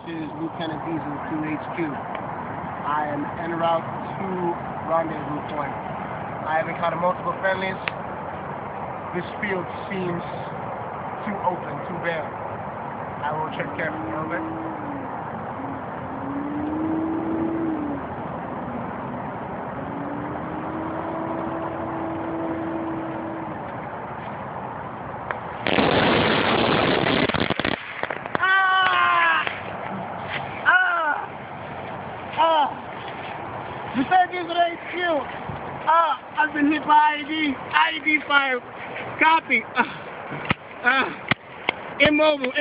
is Lieutenant DIEZEL to HQ. I am en route to rendezvous point. I have encountered multiple friendlies. This field seems too open, too bare. I will check carefully, over. Lieutenant DIEZEL HQ. I've been hit by IED fire. Copy. Immobile.